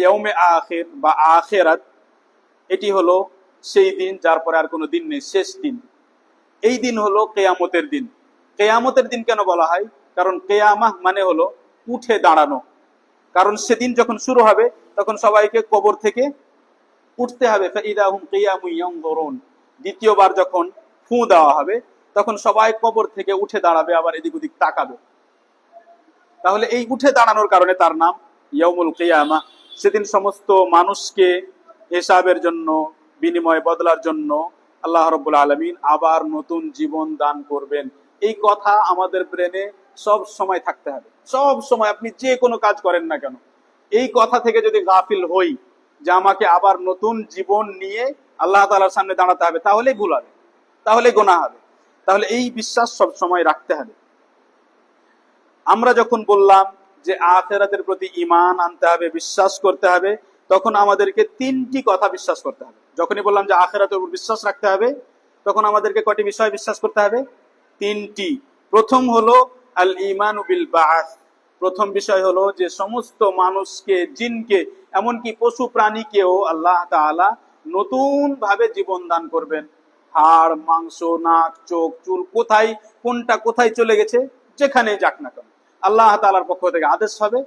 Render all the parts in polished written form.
ইয়াউমে আখির বা আখিরাত, এটি হলো সেই দিন যার পরে আর কোনো দিন নেই, শেষ দিন। এই দিন হলো কেয়ামতের দিন। কেয়ামতের দিন কেন বলা হয়? কারণ কেয়ামাহ মানে হলো উঠে দাঁড়ানো। কারণ সেদিন যখন শুরু হবে তখন সবাইকে কবর থেকে উঠতে হবে। ফাইদা হুম কিয়ামুন ইয়ানজুরুন, দ্বিতীয়বার যখন ফু দেওয়া হবে তখন সবাই কবর থেকে উঠে দাঁড়াবে, আবার এদিক ওদিক তাকাবে। তাহলে এই উঠে দাঁড়ানোর কারণে তার নাম ইয়াউমুল কিয়ামা। সেদিন সমস্ত মানুষকে হিসাবের জন্য, বিনিময় বদলার জন্য আল্লাহ রাব্বুল আলামিন আবার নতুন জীবন দান করবেন। এই কথা আমাদের ব্রেনে সব সময় থাকতে হবে। সব সময় আপনি যে কোনো কাজ করেন না কেন, এই কথা থেকে যদি গাফিল হই যে আমাকে আবার নতুন জীবন নিয়ে আল্লাহ তাআলার সামনে দাঁড়াতে হবে, তাহলেই ভুল হবে, তাহলে গোনাহ হবে। তাহলে এই বিশ্বাস সব সময় রাখতে হবে। আমরা যখন বললাম যে আখিরাতের প্রতি ঈমান আনতে হবে, বিশ্বাস করতে হবে, তখন আমাদেরকে তিনটি কথা বিশ্বাস করতে হবে। যখনই বললাম যে আখিরাতের উপর বিশ্বাস রাখতে হবে, তখন আমাদেরকে কয়টি বিষয় বিশ্বাস করতে হবে? তিনটি। প্রথম হলো আল ঈমানু বিল বা'স। প্রথম বিষয় হলো যে সমস্ত মানুষকে, জিনকে, এমনকি পশু প্রাণীকেও আল্লাহ তাআলা নতুন ভাবে জীবন দান করবেন। হাড় মাংস, নাক, চোখ, চুল কোথায় কোনটা কোথায় চলে গেছে, যেখানে যাক না কেন, আল্লাহ তাআলার পক্ষ থেকে আদেশ হবে,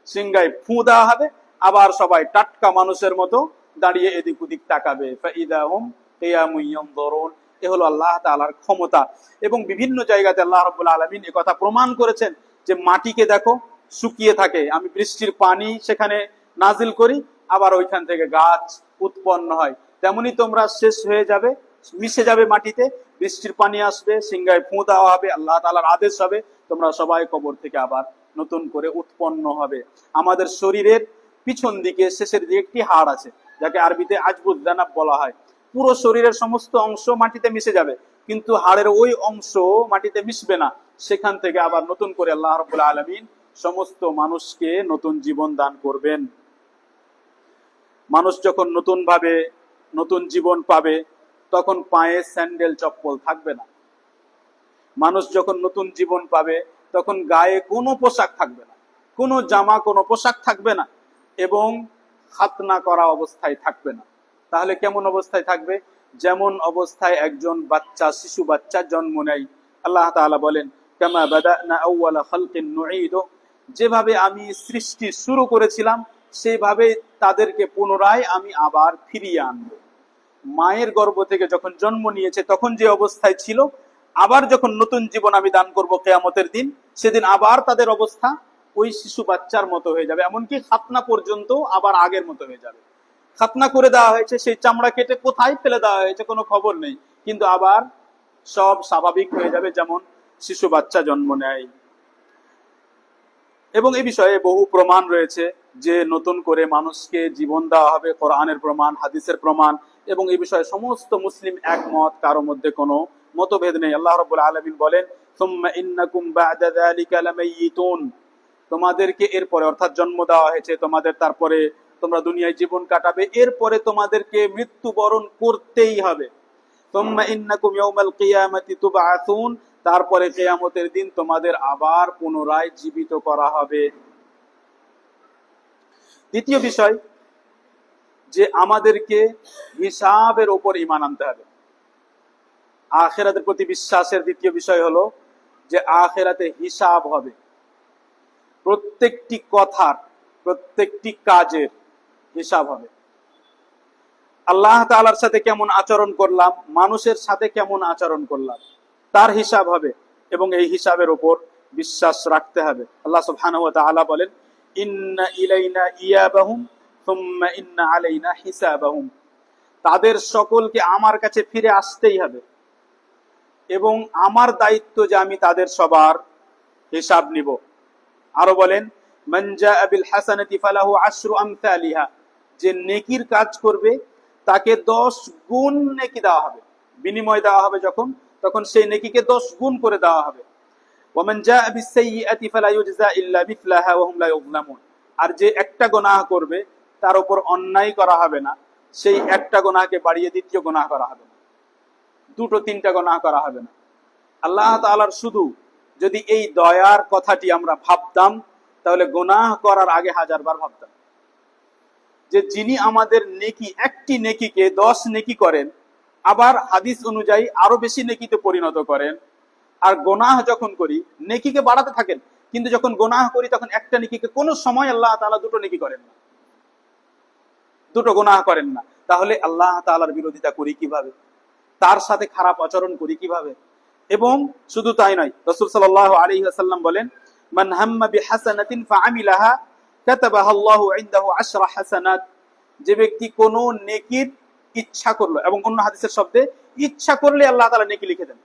সিংগায় ফু দেওয়া হবে, আবার সবাই টাটকা মানুষের মতো দাঁড়িয়ে এদিক ওদিক তাকাবে। ফাইদা হুম কিয়ামুন ইয়ানজুরুন। এ হলো আল্লাহ তাআলার ক্ষমতা। এবং বিভিন্ন জায়গাতে আল্লাহ রাব্বুল আলামিন এ কথা প্রমাণ করেছেন যে মাটিকে দেখো শুকিয়ে থাকে, আমি বৃষ্টির পানি সেখানে নাজিল করি, আবার ওইখান থেকে গাছ উৎপন্ন হয়। তেমনি তোমরা শেষ হয়ে যাবে, মিশে যাবে মাটিতে, বৃষ্টির পানি আসবে, সিংগায় ফু দেওয়া হবে, আল্লাহ তাআলার আদেশ হবে, তোমরা সবাই কবর থেকে আবার নতুন করে উৎপন্ন হবে। আমাদের শরীরের পিছন দিকে শেষের দিকে একটি হাড় আছে, যাকে আরবিতে আজবুদ জানাব বলা হয়। পুরো শরীরের সমস্ত অংশ মাটিতে মিশে যাবে, কিন্তু হাড়ের ওই অংশ মাটিতে মিশবে না। সেখান থেকে আবার নতুন করে আল্লাহ রাব্বুল আলামিন সমস্ত মানুষকে নতুন জীবন দান করবেন। মানুষ যখন নতুন ভাবে নতুন জীবন পাবে, তখন পায়ে স্যান্ডেল চপ্পল থাকবে না। মানুষ যখন নতুন জীবন পাবে তখন গায়ে কোনো পোশাক থাকবে না, কোনো জামা, কোনো পোশাক থাকবে না, এবং খাতনা করা অবস্থায় থাকবে না। তাহলে কেমন অবস্থায় থাকবে? যেমন অবস্থায় একজন বাচ্চা, শিশু বাচ্চা জন্ম নেয়। আল্লাহ তাআলা বলেন, কামা বাদানা আউওয়ালা খালকিন নুঈদু, যেভাবে আমি সৃষ্টি শুরু করেছিলাম সেইভাবে তাদেরকে পুনরায় আমি আবার ফিরিয়ে আনবো। মায়ের গর্ভ থেকে যখন জন্ম নিয়েছে তখন যে অবস্থায় ছিল, আবার যখন নতুন জীবন আমি দান করব কিয়ামতের দিন, সেদিন আবার তাদের অবস্থা ওই শিশু বাচ্চার মতো হয়ে যাবে। এমনকি খাতনা পর্যন্ত আবার আগের মতো হয়ে যাবে। খাতনা করে দেওয়া হয়েছে, সেই চামড়া কেটে কোথায় ফেলে দেওয়া হয়েছে কোনো খবর নেই, কিন্তু আবার সব স্বাভাবিক হয়ে যাবে, যেমন শিশু বাচ্চা জন্ম নেয়। এবং এই বিষয়ে বহু প্রমাণ রয়েছে যে নতুন করে মানুষকে জীবন দেওয়া হবে, কোরআনের প্রমাণ, হাদিসের প্রমাণ, এবং এই বিষয়ে সমস্ত মুসলিম একমত, কারো মধ্যে কোনো মতভেদ নেই। আল্লাহ রাব্বুল আলামিন বলেন, সুম্মা ইন্নাকুম বা'দা যালিকা লামাইয়িতুন, তোমাদেরকে এরপরে, অর্থাৎ জন্ম দেওয়া হয়েছে তোমাদের, তারপরে তোমরা দুনিয়ায় জীবন কাটাবে, এরপরে তোমাদেরকে মৃত্যুবরণ করতেই হবে। সুম্মা ইন্নাকুম ইয়াউমাল কিয়ামাতি তুবআসুন, তারপরে কিয়ামতের দিন তোমাদের আবার পুনরায় জীবিত করা হবে। দ্বিতীয় বিষয়, যে আমাদেরকে হিসাবের উপর ঈমান আনতে হবে। আখিরাতের প্রতি বিশ্বাসের দ্বিতীয় বিষয় হলো যে আখিরাতে হিসাব হবে। প্রত্যেকটি কথার, প্রত্যেকটি কাজের হিসাব হবে। আল্লাহ তাআলার সাথে কেমন আচরণ করলাম, মানুষের সাথে কেমন আচরণ করলাম, তার হিসাব হবে, এবং এই হিসাবের উপর বিশ্বাস রাখতে হবে। আল্লাহ সুবহানাহু ওয়া তাআলা বলেন, ইন্না ইলাইনা ইয়াবাহুম সুম্মা ইন্না আলাইনা হিসাবাহুম, তাদের সকলকে আমার কাছে ফিরে আসতেই হবে, এবং আমার দায়িত্ব যে আমি তাদের সবার হিসাব নিব। আরো বলেন, মান জাআ বিল হাসানাতি ফালাহু আশরু আমসালিহা, যে নেকির কাজ করবে তাকে 10 গুণ নেকি দেওয়া হবে, বিনিময় দেওয়া হবে যখন, তখন সেই নেকিকে 10 গুণ করে দেওয়া হবে। ওয়া মান জাআ বিস সাইয়্যাতি ফালা ইউজজা ইল্লা মিসলাহা ওয়া হুম লা ইউযলামুন, আর যে একটা গুনাহ করবে তার উপর অন্যায় করা হবে না, সেই একটা গুনাহকে বাড়িয়ে দ্বিতীয় গুনাহ করা হবে না, দুটো তিনটা গুনাহ করা হবে না। আল্লাহ তাআলার শুধু যদি এই দয়ার কথাটি আমরা ভাবতাম, তাহলে গুনাহ করার আগে 1000 বার ভাবতাম। যে যিনি আমাদের নেকি, একটি নেকিকে 10 নেকি করেন, আবার হাদিস অনুযায়ী আরো বেশি নেকিতে পরিণত করেন। আর গোনাহ যখন করি নেকিকে বাড়াতে থাকেন, কিন্তু যখন গোনাহ করি তখন একটা নেকিকে কোনো সময় আল্লাহ তাআলা দুটো নেকি করেন না, দুটো গোনাহ করেন না। তাহলে আল্লাহ তাআলার বিরোধিতা করি কিভাবে, তার সাথে খারাপ আচরণ করি কিভাবে? এবং শুধু তাই নয়, রাসূল সাল্লাল্লাহু আলাইহি ওয়াসাল্লাম বলেন, মান হাম্মা বিহাসানাতিন ফাআমিলাহা কাতাবাহা আল্লাহু ইনদাহু 10 হাসানাত। যে ব্যক্তি কোনো নেকির ইচ্ছা করলো, এবং অন্য হাদিসের শব্দে ইচ্ছা করলে আল্লাহ তাআলা নেকি লিখে দেন।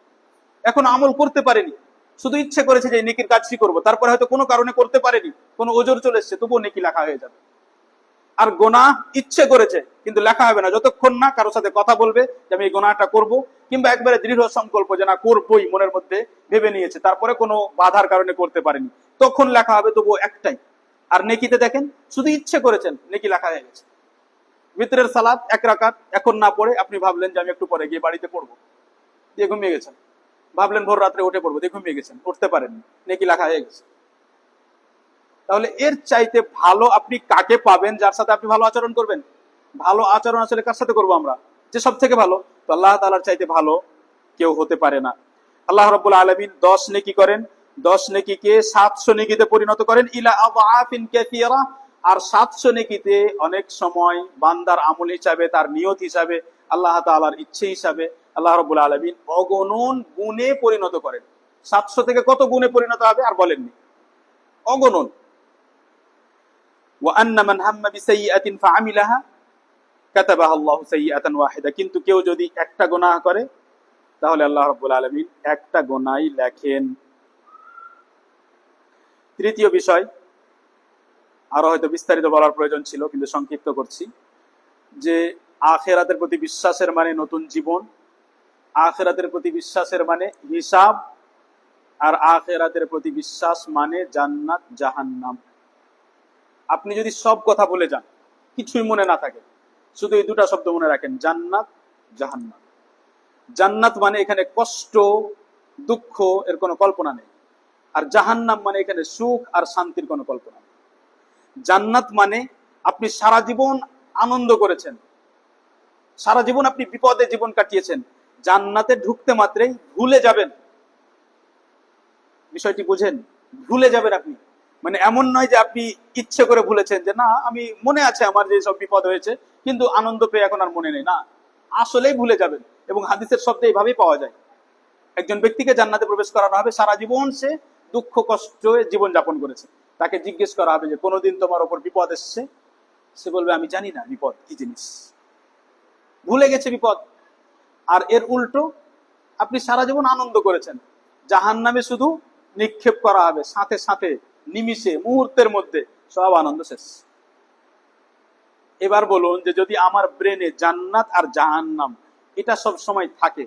এখন আমল করতে পারেনি, শুধু ইচ্ছে করেছে যে নেকির কাজটি করব, তারপরে হয়তো কোনো কারণে করতে পারেনি, কোনো ওজর চলে এসেছে, তবুও নেকি লেখা হয়ে যাবে। আর গোনাহ ইচ্ছে করেছে কিন্তু লেখা হবে না যতক্ষণ না কারোর সাথে কথা বলবে যে আমি এই গোনাহটা করব, কিংবা একবারে দৃঢ় সংকল্প যে না করবই মনের মধ্যে ভেবে নিয়েছে, তারপরে কোনো বাধার কারণে করতে পারেনি, তখন লেখা হবে তবুও একটাই। আর নেকিতে দেখেন শুধু ইচ্ছে করেছেন, নেকি লেখা হয়ে গেছে। ভিতরের সালাত 1 রাকাত এখন না পড়ে আপনি ভাবলেন যে আমি একটু পরে গিয়ে বাড়িতে পড়বো, দিয়ে ঘুমিয়ে গেছেন। ভাবলেন ভোর রাত্রে উঠে পড়বো, দিয়ে ঘুমিয়ে গেছেন, উঠতে পারেননি, নেকি লেখা হয়ে গেছে। তাহলে এর চাইতে ভালো আপনি কাকে পাবেন যার সাথে আপনি ভালো আচরণ করবেন? ভালো আচরণ আসলে কার সাথে করবো আমরা? যে সব থেকে ভালো, তো আল্লাহ তাআলার চাইতে ভালো কেউ হতে পারে না। আল্লাহ রাব্বুল আলামিন 10 নেকি করেন, 10 নেকিকে 700 নেকিতে পরিণত করেন, ইলা আযআফিন কাসীরা। আর 700 নেকিতে অনেক সময় বান্দার আমল হিসাবে, তার নিয়ত হিসাবে, আল্লাহ তাআলার ইচ্ছে হিসাবে আল্লাহ রাব্বুল আলামিন অগণন গুণে পরিণত করেন। 700 থেকে কত গুণে পরিণত হবে আর বলেননি, অগণন। وأن من هم بسيئة فعملها كتبها الله سيئة واحدة। কিন্তু কেউ যদি একটা গুনাহ করে তাহলে আল্লাহ রাব্বুল আলামিন একটা গুনাহই লেখেন। তৃতীয় বিষয়, আরো হয়তো বিস্তারিত বলার প্রয়োজন ছিল কিন্তু সংক্ষিপ্ত করছি, যে আখিরাতের প্রতি বিশ্বাসের মানে নতুন জীবন, আখিরাতের প্রতি বিশ্বাসের মানে হিসাব, আর আখিরাতের প্রতি বিশ্বাস মানে জান্নাত জাহান্নাম। আপনি যদি সব কথা ভুলে যান, কিছুই মনে না থাকে, শুধু এই দুটা শব্দ মনে রাখেন, জান্নাত জাহান্নাম। জান্নাত মানে এখানে কষ্ট দুঃখ এর কোনো কল্পনা নেই, আর জাহান্নাম মানে এখানে সুখ আর শান্তির কোনো কল্পনা নেই। জান্নাত মানে আপনি সারা জীবন আনন্দ করেছেন, সারা জীবন আপনি বিপদে জীবন কাটিয়েছেন, জান্নাতে ঢুকতে মাত্রই ভুলে যাবেন। বিষয়টি বুঝেন, ভুলে যাবেন আপনি। মানে এমন নয় যে আপনি ইচ্ছে করে ভুলেছেন যে না আমি মনে আছে আমার যে সব বিপদ হয়েছে, কিন্তু আনন্দ পেয়ে এখন আর মনে নেই, না, আসলেই ভুলে যাবেন। এবং হাদিসের শব্দে এইভাবেই পাওয়া যায়, একজন ব্যক্তিকে জান্নাতে প্রবেশ করানো হবে, সারা জীবন সে দুঃখ কষ্ট জীবন যাপন করেছে, তাকে জিজ্ঞেস করা হবে যে কোনোদিন তোমার উপর বিপদ এসছে? সে বলবে আমি জানি না বিপদ কি জিনিস, ভুলে গেছে বিপদ। আর এর উল্টো আপনি সারা জীবন আনন্দ করেছেন, জাহান্নামে শুধু নিক্ষেপ করা হবে, সাথে সাথে নিমিষে মুহূর্তের মধ্যে সব আনন্দ শেষ। এবার বলুন যে যদি আমার ব্রেনে জান্নাত আর জাহান্নাম এটা সব সময় থাকে,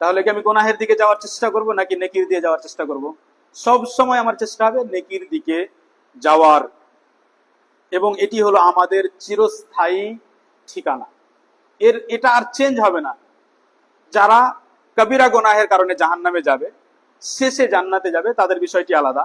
তাহলে কি আমি গুনাহের দিকে যাওয়ার চেষ্টা করব নাকি নেকির দিয়ে যাওয়ার চেষ্টা করব? সব সময় আমার চেষ্টা হবে নেকির দিকে যাওয়ার। এবং এটি হলো আমাদের চিরস্থায়ী ঠিকানা, এটা আর চেঞ্জ হবে না। যারা কবিরা গুনাহের কারণে জাহান্নামে যাবে, শেষে জান্নাতে যাবে, তাদের বিষয়টি আলাদা।